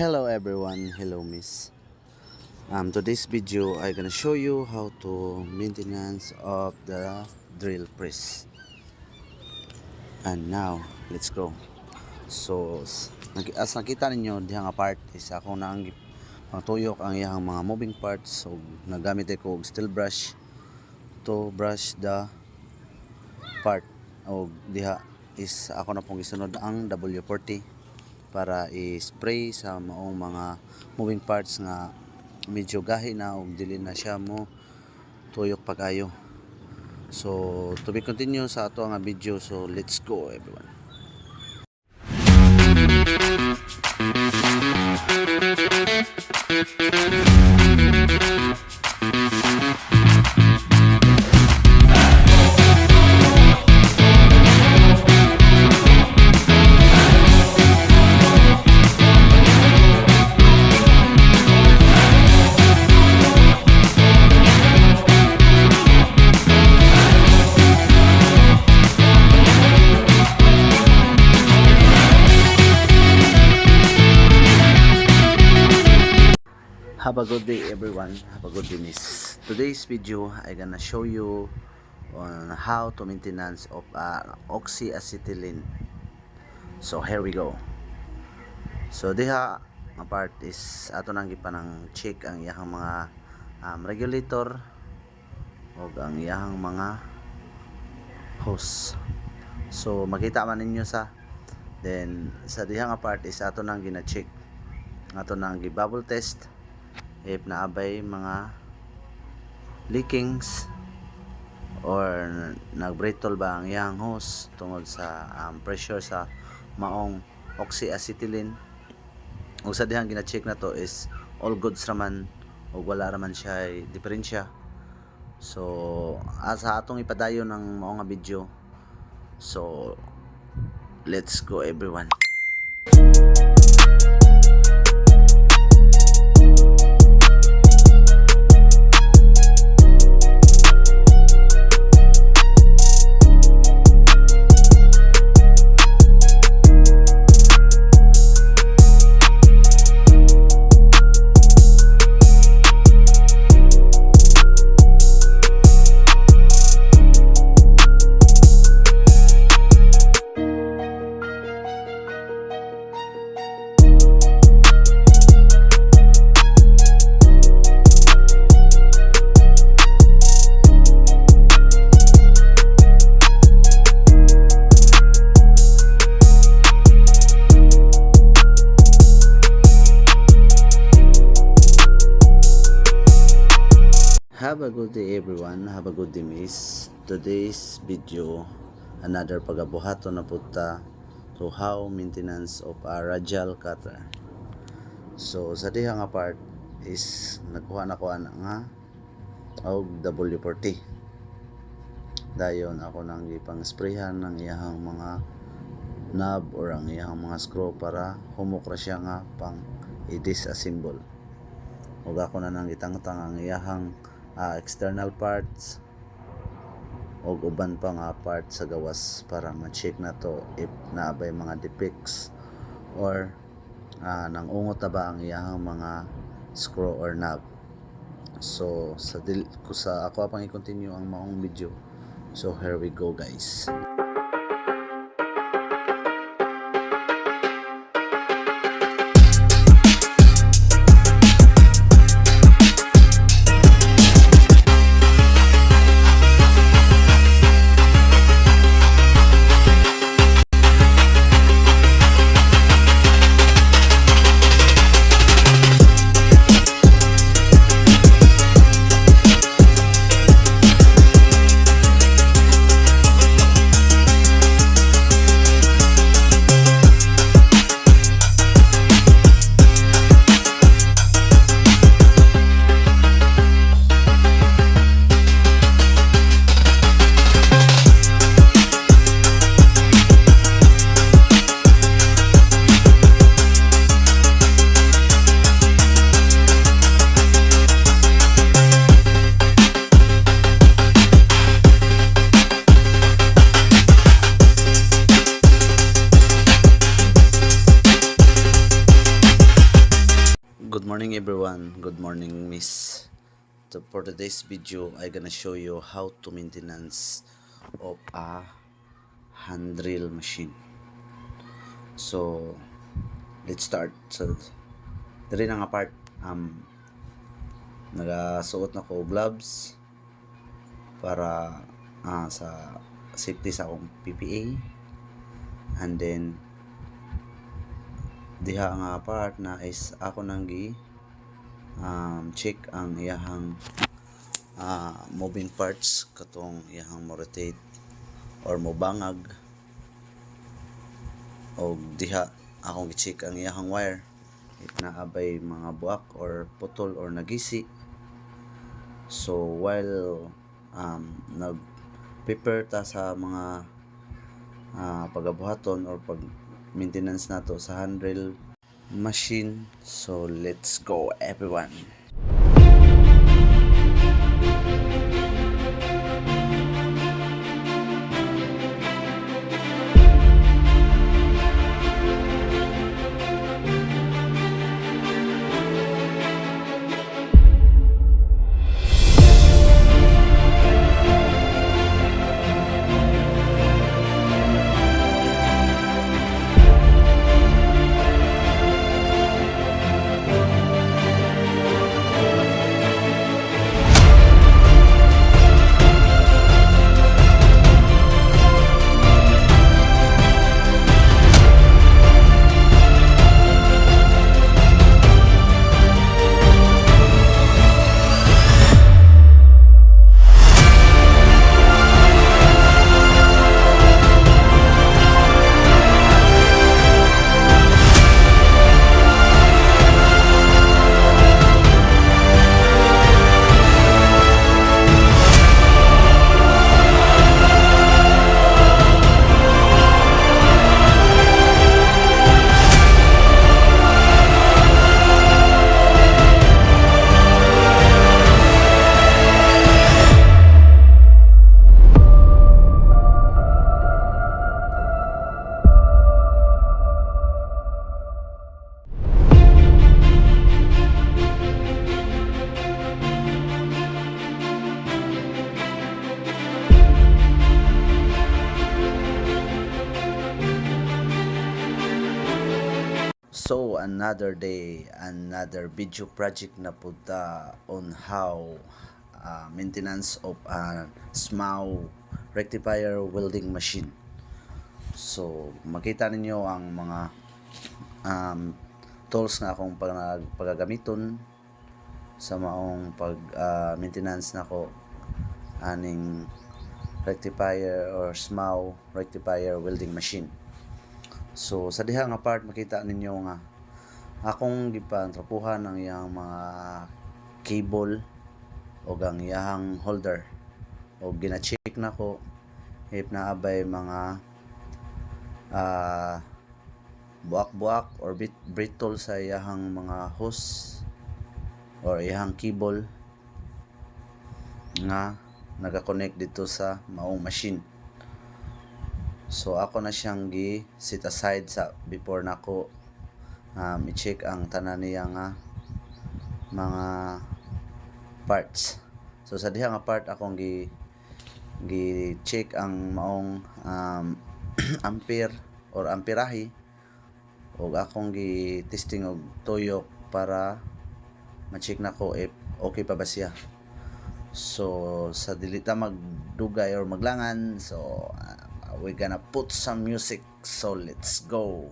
Hello everyone, hello miss. Today's video I gonna show you how to maintenance of the drill press. And now, let's go. So, as nakita ninyo, dihang part is ako na ang pangtuyok ang iyang mga moving parts. So, nagamit ko og steel brush to brush the part. O diha is ako na pong isunod ang W40 para i-spray sa maong mga moving parts nga medyo gahi na o dili na siya mo tuyok pagayo. So to be continue sa ato nga video, so let's go everyone. Have a good day everyone, have a good day miss. Today's video I gonna show you on how to maintenance of oxyacetylene. So here we go. So diha ang part is ato nang gipanang check ang iyang mga regulator o ang iyang mga hose. So makita man ninyo sa then sa diha nga part is ato nang gina-check, ato nang gi-bubble test if naabay mga leakings or nagbrittle ba ang iyang hose tungod sa pressure sa maong oxyacetylene. Ug sa dihang gina-check na to is all goods raman ug wala raman siya diferensya. So sa atong ipadayon ng maong nga video, so let's go everyone. Have a good day everyone, have a good day miss. Today's video, another pagabuhaton na punta to how maintenance of a radial cutter. So sa diha nga part is nagkuha na ko nga og W40. Dayon ako nang gipang sprayhan ng iyang mga knob or ang iyang mga screw para humukra siya nga pang i-disassemble. Ug ako na nang gitangtang ang iyang external parts o uban pa nga parts sa gawas para ma-check na to if naabay mga defects or nangungot na ba ang iyang mga screw or knob. So sa ako pang i-continue ang maong video, so here we go guys. Good morning everyone. Good morning miss. For today's video, I gonna show you how to maintenance of a hand drill machine. So, let's start. So, diri na nga part. Nagasuot na ko gloves para sa safety sa akong PPA. And then, diha nga part na is ako nang check ang iyahang moving parts katong iyahang mo rotate or mo bangag, o diha akong gi-check ang iyahang wire if naabay mga buak or putol or nagisi. So while nag prepare ta sa mga pagabuhaton or pag maintenance nato sa hand drill machine, so let's go everyone. So another day, another video project na punta on how maintenance of a small rectifier welding machine. So makita ninyo ang mga tools na akong pagagamiton sa maong pag maintenance nako aning rectifier or small rectifier welding machine. So sa diha nga part makita ninyo nga akong gipantrapuhan ang iyang mga cable o ang iyang holder, o gina-check na ko if naabay mga buak-buak or brittle sa iyang mga hose or iyang cable nga naka-connect dito sa maong machine. So ako na siyang gi-set aside sa before nako i-check ang tanan niya nga mga parts. So sa diha nga part akong gi-check ang maong ampere or amperahe, o akong gi-testing og tuyok para ma-check nako if okay pa ba siya. So sa dili ta magdugay or maglangan, so we're gonna put some music, so let's go.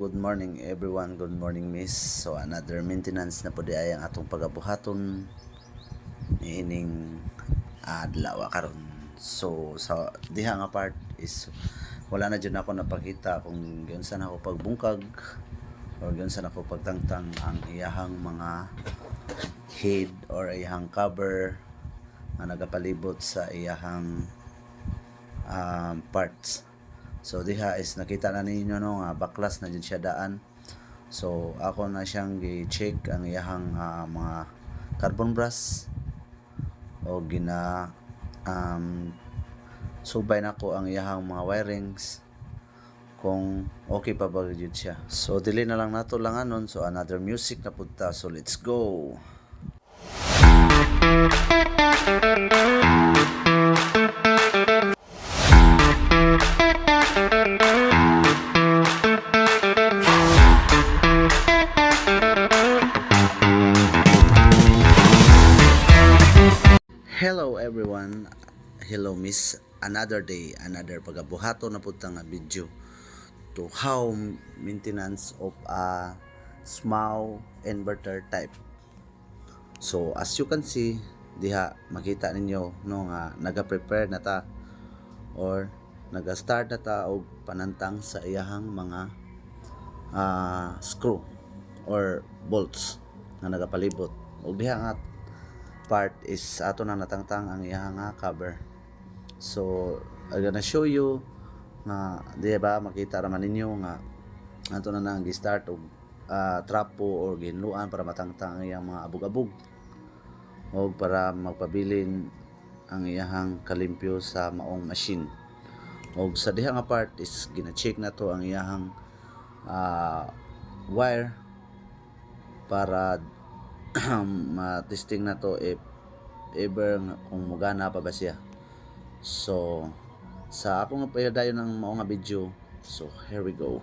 good morning everyone, good morning miss. So another maintenance na po di ay ang atong pagabuhaton niining adlaw karon. So sa diha nga part is wala na dyan ako napakita kung giunsa na ako pagbungkag or giunsa na ako pagtangtang ang iyahang mga head or iyahang cover nga nagapalibot sa iyahang parts. So diha is nakita na ninyo no nga baklas na jud siya daan. So ako na siyang gi-check ang iyahang mga carbon brass o gina subay na ko ang iyahang mga wirings kung okay pa ba jud siya. So dili na lang nato langanon, so another music na punta, so let's go. Hello everyone, hello miss, another day, another pagabuhato na punta nga video to how maintenance of a small inverter type. So as you can see diha makita ninyo no nga naga-prepare na ta or naga-start na ta og panantang sa iyahang mga screw or bolts nga nagapalibot. Og diha nga part is ato na natangtang ang iyahang cover. So I'm gonna show you nga di ba makita ra man ninyo nga ato na nang gi-start og trapo or ginluan para matangtang ang iyang mga abog-abog o para magpabilin ang iyahang kalimpyo sa maong machine. Og sa diha nga part is gina-check na to ang iyahang wire para ma-testing na to if ever kung mugana pa ba siya. So sa akong payadayon ng mao nga video, so here we go.